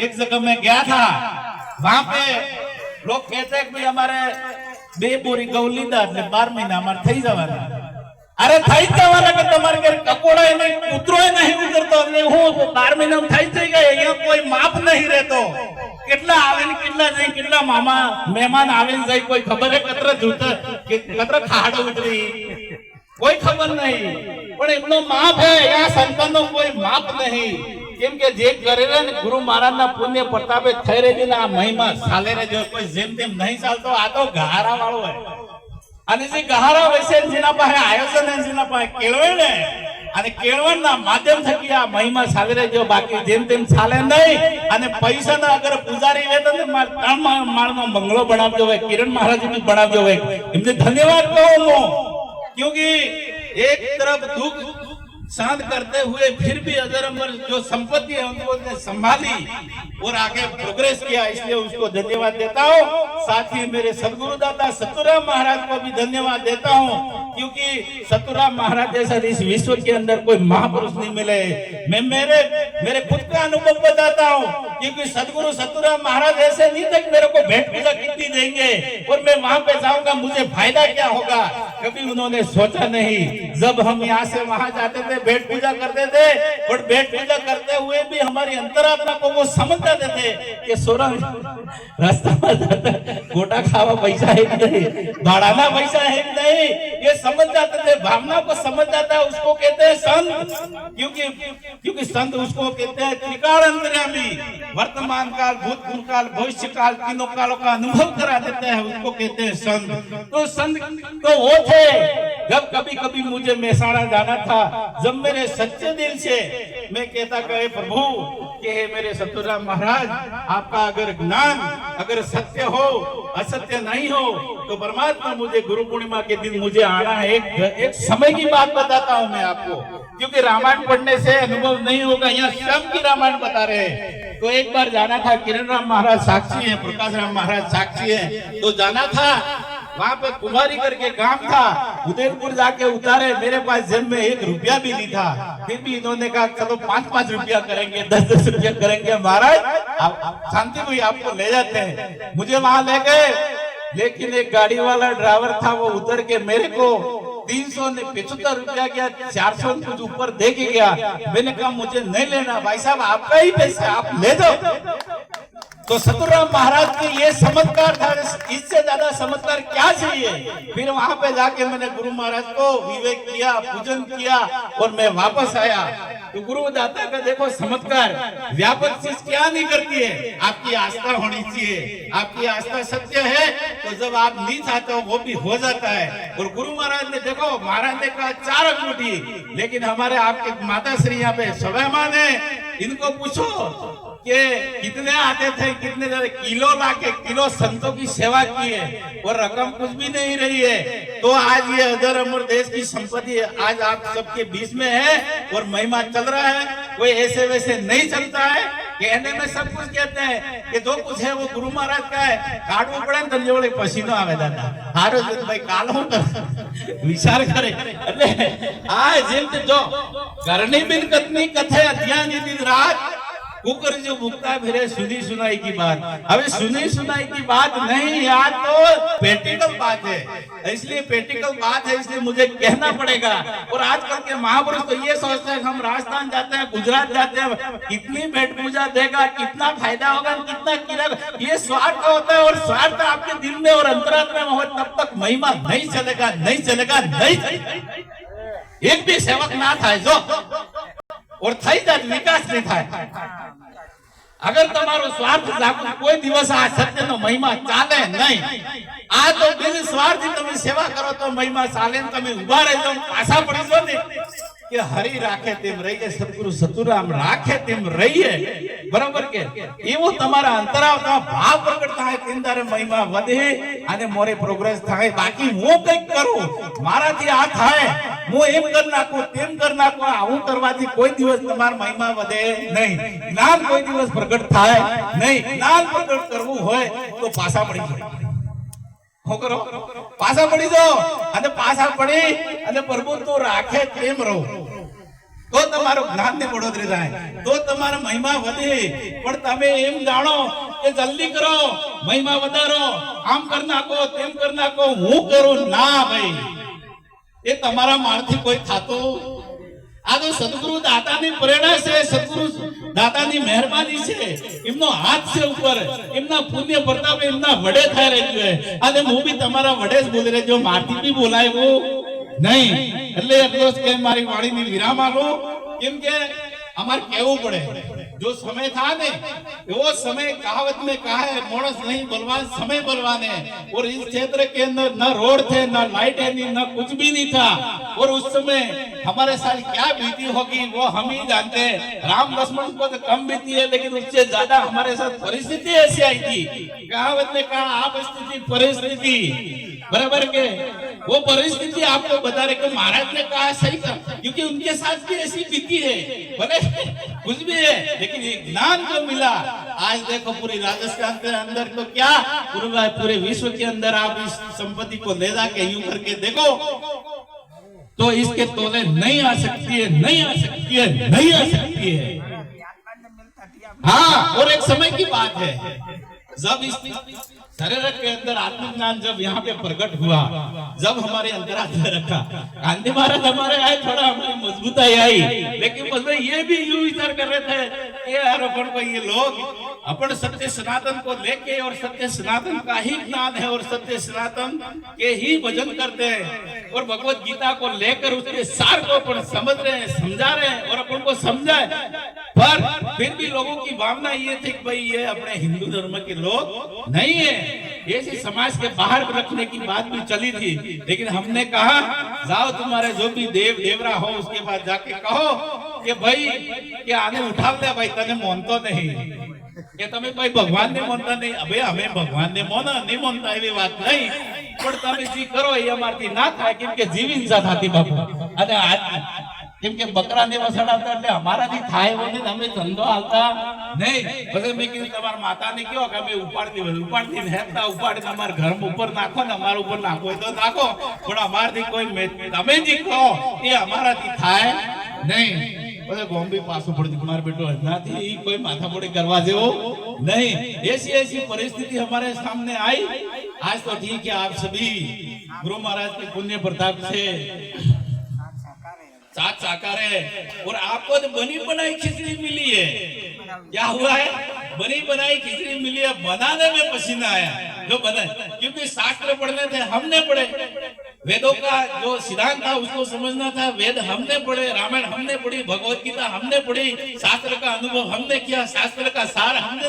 एक जगह मैं गया था, वहां पे लोग कहते हैं कि हमारे बे बोरी गौ लीधा એટલે 12 મહિના અમાર થઈ જવાના. અરે થઈ જવાના કે તમારે ઘરે કકોડાય નહીં, કૂતરોય નહીં ઉતરતો એટલે હું 12 મહિનામાં થઈ ગઈ. અહીંયા કોઈ માપ નહીં રહેતો. કેટલા આવે ને કેટલા જાય, કેટલા મામા મહેમાન આવે ને જાય, કોઈ ખબર હે કતરા જૂત કે કતરા ખાડ ઉતરી, કોઈ ખબર નહીં. પણ એમનો માપ હે, આ સંતાનો કોઈ માપ નહીં. કેમ કે જે કરેલા ને ગુરુ મહારાજ ના પુણ્ય પ્રતાપે થઈ રહી ને આ મહિમા ચાલે રહેજો. કોઈ જેમ તેમ નહીં ચાલતો. આ તો ગહારા વાળો હોય. અને જે ગહારા હોય છે જેના પાસે આયોજન છે, જેના પાસે કેળવણ ને, અને કેળવણના માધ્યમ થકી આ મહિમા ચાલી રહેજો. બાકી જેમ તેમ ચાલે નહીં. અને પૈસા ના અગર પૂજારી લે તો 3 માળનો બંગલો બનાવજો હોય, કિરણ મહારાજ भी बनावજો હોય. એમને ધન્યવાદ કહું હું, क्योंकि एक तरफ दुख शांत करते हुए फिर भी अजर अमर जो संपत्ति है उनको उसने संभाली और आगे प्रोग्रेस किया, इसलिए उसको धन्यवाद देता हूँ. साथ ही मेरे सदगुरु दाता सतुराम महाराज को भी धन्यवाद देता हूँ, क्योंकि सतुराम महाराज जैसा इस विश्व के अंदर कोई महापुरुष नहीं मिले. मैं मेरे खुद का अनुभव बताता हूँ, क्योंकि सदगुरु सतुराम महाराज ऐसे नहीं थे मेरे को भेंट पूजा कितनी देंगे और मैं वहां पे जाऊंगा मुझे फायदा क्या होगा. कभी उन्होंने सोचा नहीं. जब हम यहाँ से वहां जाते थे भेंट पूजा करते थे, और भेंट पूजा करते हुए भी हमारी अंतरात्मा को वो समझ जाते थे कि सोरा रास्ता में जाता गोटा खावा पैसा है कि नहीं, भाड़ाना पैसा है कि नहीं, ये समझ जाते थे. भावना को समझ जाता है, उसको कहते हैं संत. क्योंकि संत उसको कहते हैं त्रिकाल अंतर्यामी, वर्तमान काल, भूतपूर्व काल, भविष्य काल, तीनों कालों का अनुभव करा देते हैं, उसको कहते हैं संत. तो संत तो वो थे. जब कभी कभी मुझे मेहसाणा जाना था, जब मेरे सच्चे दिल से मैं कहता कि प्रभु कि हे मेरे सतुराम महाराज, आपका अगर ज्ञान अगर सत्य हो, असत्य नहीं हो, तो परमात्मा मुझे गुरु पूर्णिमा के दिन मुझे आना है. एक समय की बात बताता हूँ मैं आपको, क्योंकि रामायण पढ़ने से अनुभव नहीं होगा. यहाँ स्वयं की रामायण बता रहे हैं. तो एक बार जाना था, किरण राम महाराज साक्षी है, प्रकाश राम महाराज साक्षी है. तो जाना था, वहां पे कुमारी करके काम था, उदयपुर जाके उतारे. मेरे पास जेब में 1 रुपया भी नहीं था. फिर भी इन्होंने कहा चलो 5-5 रुपया करेंगे, 10-10 रुपया करेंगे महाराज, शांति हुई आपको ले जाते हैं. मुझे वहां ले गए, लेकिन एक गाड़ी वाला ड्राइवर था, वो उतर के मेरे को 375 रुपया क्या 400 कुछ ऊपर दे के गया. मैंने कहा मुझे नहीं लेना भाई साहब, आपका ही पैसा, आप ले जाओ. तो सतुराम महाराज की ये चमत्कार था. इससे ज्यादा चमत्कार क्या चाहिए. फिर वहां पे जाके मैंने गुरु महाराज को विवेक किया, पूजन किया और मैं वापस आया. तो गुरु दाता का देखो चमत्कार, व्यापक चीज क्या नहीं करती है, आपकी आस्था होनी चाहिए. आपकी आस्था सत्य है तो जब आप नहीं चाहते हो वो भी हो जाता है. और गुरु महाराज ने देखो, महाराज ने कहा 4 अंगूठी, लेकिन हमारे आपके माता श्री यहाँ पे स्वयं है, इनको पूछो कि कितने आते थे, कितने किलो लाके किलो संतों की सेवा की है, और रकम कुछ भी नहीं रही है. तो आज ये अजर अमर देश की संपत्ति आज आप सबके बीच में है और महिमा चल रहा है. कोई ऐसे वैसे नहीं चलता है. कहने में सब कुछ कहते हैं कि जो कुछ है वो गुरु महाराज का है. काटવું પડે ને તો જોડે પસીનો આવે દાદા. હારો ભાઈ કાલ હું વિચાર કરે એટલે આ જેમ જો ઘરની બિન કતની કથે અધ્યાની दिन रात कुकर जो मुक्ता फिरे सुनी सुनाई की बात. अभी सुनी सुनाई की बात नहीं, यार तो प्रैक्टिकल बात है. इसलिए प्रैक्टिकल बात है, इसलिए मुझे कहना पड़ेगा. और आजकल के महापुरुष तो ये सोचते हैं हम राजस्थान जाते हैं, गुजरात जाते हैं, कितनी भेंट पूजा देगा, कितना फायदा होगा, कितना किया. ये स्वार्थ होता है, और स्वार्थ आपके दिल में और अंतरात्मा में हो तब तक महिमा नहीं चलेगा, नहीं चलेगा, नहीं. एक भी सेवक ना था जो और થઈ જાય વિકાસ નહીં થાય. અગર તમારો સ્વાર્થ જાગૃત કોઈ દિવસ આ સત્યનો મહિમા ચાલે નહીં. આ તો દિલ સ્વાર્થી તમે સેવા કરો તો મહિમા ચાલે. તમે ઉભા રહેજો, પાછા પડી જો ને કે હરી રાખે તેમ રહીએ, સદગુરુ સતુરામ રાખે તેમ રહીએ. બરાબર કે એવો તમારા અંતરાત્મા ભાવ પ્રગટ થાય તેંદારે મહિમા વધે અને મોરે પ્રોગ્રેસ થાય. બાકી હું કંઈક કરું, મારાથી આ થાય, હું એમ કરી નાખું, તેમ કરી નાખું, આવું કરવાથી કોઈ દિવસ તમારી મહિમા વધે નહીં. જ્ઞાન કોઈ દિવસ પ્રગટ થાય નહીં. જ્ઞાન પ્રગટ કરવું હોય તો પાછા પડી જાય. હું કરો પાછા પડી જાઓ, અને પાછા પડી અને પ્રભુ તું રાખે તેમ રહો. તો તમારું જ્ઞાન ને બઢોતરી થાય, તો તમારો મહિમા વધે. પણ તમે એમ જાણો કે જલ્દી કરો, મહિમા વધારો, આમ કરી નાખો, તેમ કરી નાખો, હું કરું. ના ભાઈ, એ તમારા મારથી કોઈ થાતું. આ તો સદગુરુ દાતાની પ્રેરણા છે, સદગુરુ દાતાની મહેરબાની છે, એમનો હાથ છે ઉપર, એમના પુણ્ય પ્રતાપે એમના વડે થાય રહ્યું છે. અને હું બી તમારા વડે જ બોલી રહ્યો, મારથી બી બોલાયું નહીં. એટલે એટલો જ કે મારી વાણીની વિરામ આલો, કેમ કે અમારે કેવું પડે. जो समय था ने वो समय कहावत में कहा है, मोड़स नहीं बलवान, समय बलवान है. और इस क्षेत्र के अंदर न रोड थे, न लाइट है, न कुछ भी नहीं था. और उस समय हमारे साथ क्या बीती होगी वो हम ही जानते हैं. राम लक्ष्मण को तो कम बीती है, लेकिन उससे ज्यादा हमारे साथ परिस्थिति ऐसी आई थी. कहावत ने कहा आप स्थिति परिस्थिति, बराबर के वो परिस्थिति आपको बता रहे कि महाराज ने कहा सही कर, क्योंकि उनके साथ भी ऐसी बीती है. भले कुछ भी है, लेकिन ये ज्ञान जो मिला आज देखो पूरी राजस्थान के अंदर तो क्या पूरे विश्व के अंदर आप इस संपत्ति को ले जाके यूं करके देखो तो इसके तोले नहीं आ सकती है, नहीं आ सकती है, नहीं आ सकती है. हाँ, और एक समय की बात है जब इस शरीर के अंदर आत्मज्ञान जब यहाँ पे प्रकट हुआ, जब हमारे अंतरात्मा रखा, गांधी महाराज हमारे आए, थोड़ा हमारी मजबूताई आई. लेकिन उसमें ये भी यूं विचार कर रहे थे कि यार अपन को ये लोग अपन सत्य सनातन को लेके और सत्य सनातन का ही ज्ञान है और सत्य सनातन के ही भजन करते हैं और भगवत गीता को लेकर उसके सार को अपन समझ रहे हैं, समझा रहे हैं और अपन को समझाए. पर फिर भी लोगों की भावना ये थी कि भाई ये अपने हिंदू धर्म के लोग नहीं है, ऐसे समाज के बाहर रखने की बात भी चली थी. लेकिन हमने कहा जाओ तुम्हारे जो भी देव देवरा हो उसके पास जाके कहो कि भाई कि आने उठा ले भाई, तने मानतो नहीं કે તમે ભાઈ ભગવાનને માનતા નહીં. હવે અમે ભગવાનને નહીં માનતા એવી વાત નહીં, પણ તમે જે કરો એ અમારથી ના થાય, કેમ કે જીવ હિંસા થતી બાપુ. અને કેમ કે બકરાને વસડાવતા એટલે અમારાથી થાય એવો નહીં, અમે ધંધો હાલતા નહીં. પછી મેં કીધું તમારા માતાને કહો કે અમે ઉપાડતી હેરતા ઉપાડીને અમારા ઘર ઉપર નાખો ને, અમારા ઉપર નાખો તો નાખો, પણ અમારથી કોઈ તમે જે કહો એ અમારાથી થાય નહીં. પછી બોમ્બે પાછું પડતી માર બેટો નથી कोई माथा मोड़ी करवा दे नहीं. ऐसी ऐसी परिस्थिति हमारे सामने आई. आज तो ठीक है, आप सभी गुरु महाराज के पुण्य प्रताप से साथ साकार है और आपको तो बनी बनाई खिचड़ी मिली है. क्या हुआ है? बनी बनाई खिचड़ी मिली है, बनाने में पसीना आया जो बना, क्योंकि शास्त्र पढ़ने थे, हमने पढ़े. वेदों का जो सिद्धांत था उसको समझना था, वेद हमने पढ़े, रामायण हमने पढ़ी, भगवत गीता हमने पढ़ी, शास्त्र का अनुभव हमने किया, शास्त्र का सार हमने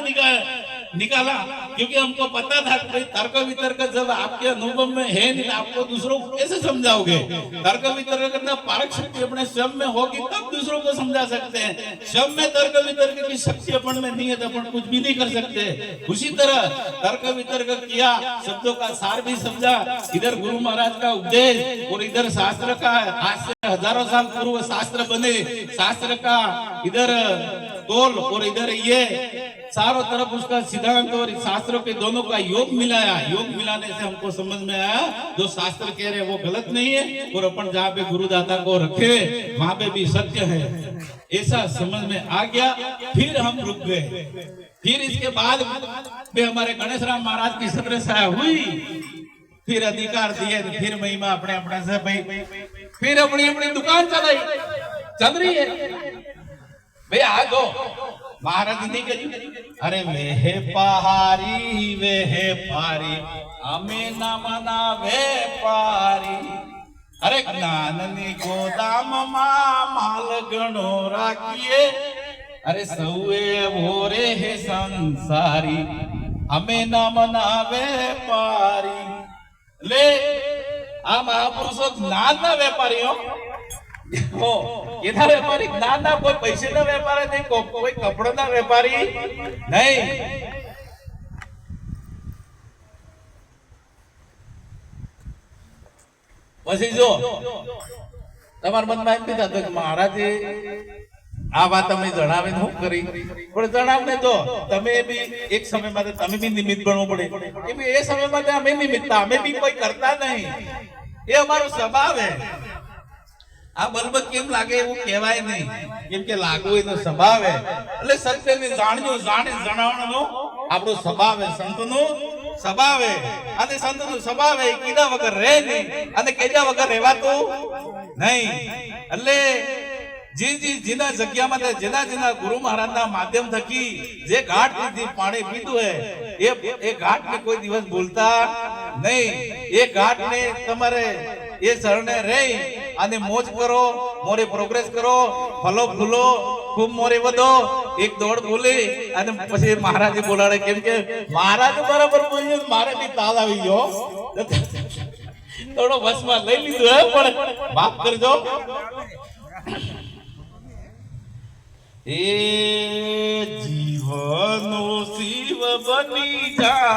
निकाला. क्योंकि हमको पता था कि तर्क वितर्क जब आपके अनुभव में है नहीं, आपको दूसरों को कैसे समझाओगे? तर्क वितर्क करना पारक शक्ति अपने स्वयं में होगी तब दूसरों को समझा सकते हैं. स्वयं में तर्क वितर्क की शक्ति अपन में नहीं है तो अपन कुछ भी नहीं कर सकते. उसी तरह तर्क वितर्क किया, शब्दों का सार भी समझा, इधर गुरु महाराज का उपदेश और इधर शास्त्र का, आज से हजारों साल पूर्व शास्त्र बने, शास्त्र का इधर तोल और इधर ये चारों तरफ उसका सिद्धांत और शास्त्रों के दोनों का योग मिलाया. योग मिलाने से हमको समझ में आया जो शास्त्र कह रहे वो गलत नहीं है और अपन जहाँ पे गुरुदाता को रखे वहां पे भी सत्य है, ऐसा समझ में आ गया. फिर हम रुक गए. फिर इसके बाद में हमारे गणेश राम महाराज की सत्र सहाय हुई, फिर अधिकार दिए, फिर महिमा अपने अपने से भाई, फिर अपनी अपनी दुकान चलाई, चल रही है भाई. आ गो महाराज नहीं कही अरे वे है पहारी हमें न मना वे पारी. अरे ज्ञान ने गोदाम माल गणो राखिए, अरे सौए भोरे है संसारी हमें न मना वे पारी. ले आ महापुरुषो ज्ञान ना व्यापारी हो, इधर व्यापारी ज्ञान ना, कोई पैसे ना व्यापारी नहीं, कोई कपड़ों ना व्यापारी नहीं. પછી જો તમારા મનમાં એમ કીધા તો મહારાજે આ વાત અમે જણાવીને શું કરી, પણ જણાવને તો તમે બી એક સમયમાં તમે બી નિમિત્ત બનવું પડે. એ સમયમાં અમે નિમિત્ત, અમે બી કોઈ કરતા નહીં, એ અમારો સ્વભાવ है. આ બલ્બ કેમ લાગે એવું કહેવાય નહીં, કેમ કે લાગુ એનો સ્વભાવ હે. એટલે સત્યને જાણ્યું જાણી જણાવવાનો આપણો સ્વભાવ હે, સંતનો સ્વભાવ હે. અને સંતનો સ્વભાવ હે કીધા વગર રહે નહીં અને કેજા વગર રહેવાતું નહીં. એટલે જેના જગ્યામાં જેના ગુરુ મહારાજના માધ્યમ થકી જે ઘાટથી પાણી પીધું હે એ ઘાટને કોઈ દિવસ ભૂલતા નહીં. એ ઘાટને તમારે એ શરણે રહી અને મોજ કરો, મોરે પ્રોગ્રેસ કરો, ફલો ફૂલો, ખૂબ મોરે વધો. એક દોડ બોલી અને પછી મહારાજે બોલાડે, કેમ કે મહારાજ બરાબર બોલ્યું, મારે બી તાલ આવી ગયો, થોડો વસમાં લઈ લીધું હે, પણ માફ કરજો. એ જીવનો શિવ બની જા.